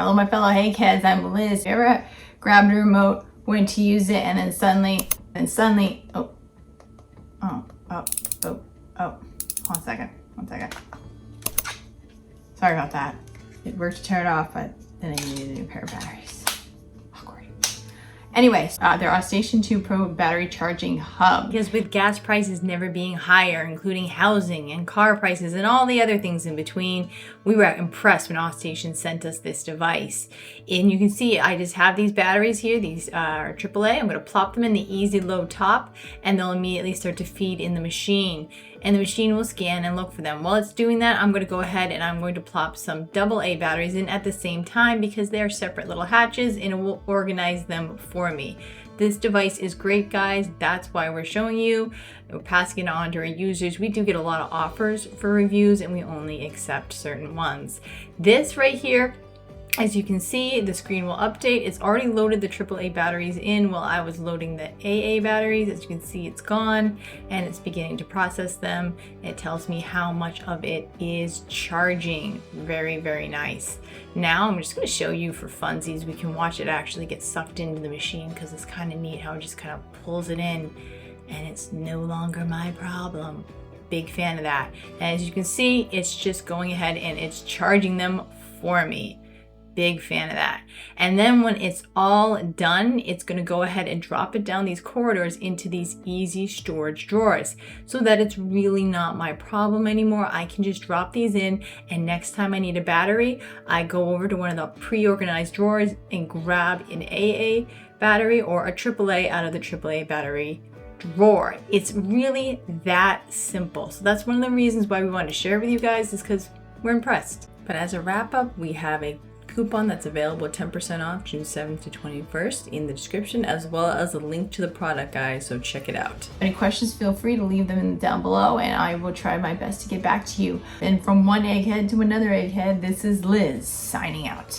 Hello, my fellow Eggheads, I'm Liz. You ever grabbed a remote, went to use it, and then suddenly, oh, one second. Sorry about that. It worked to turn it off, but then I needed a new pair of batteries. Awkward. Anyways, their Ostation 2 Pro battery charging hub. Because with gas prices never being higher, including housing and car prices and all the other things in between, we were impressed when Ostation sent us this device. And you can see I just have these batteries here. These are AAA. I'm going to plop them in the easy load top, and they'll immediately start to feed in the machine. And the machine will scan and look for them. While it's doing that, I'm going to go ahead and I'm going to plop some AA batteries in at the same time because they're separate little hatches and it will organize them for me. This device is great, guys. That's why we're showing you. We're passing it on to our users. We do get a lot of offers for reviews and we only accept certain ones. This right here, as you can see, the screen will update. It's already loaded the AAA batteries in while I was loading the AA batteries. As you can see, it's gone and it's beginning to process them. It tells me how much of it is charging. Very, very nice. Now I'm just going to show you for funsies. We can watch it actually get sucked into the machine because it's kind of neat how it just kind of pulls it in and it's no longer my problem. Big fan of that. And as you can see, it's just going ahead and it's charging them for me. Big fan of that. And then when it's all done, it's going to go ahead and drop it down these corridors into these easy storage drawers so that it's really not my problem anymore. I can just drop these in, and next time I need a battery, I go over to one of the pre-organized drawers and grab an AA battery or a AAA out of the AAA battery drawer. It's really that simple. So that's one of the reasons why we wanted to share with you guys, is because we're impressed. But as a wrap up, we have a coupon that's available 10% off June 7th to 21st in the description, as well as a link to the product, guys, so check it out. Any questions, feel free to leave them down below and I will try my best to get back to you. And from one egghead to another egghead, this is Liz signing out.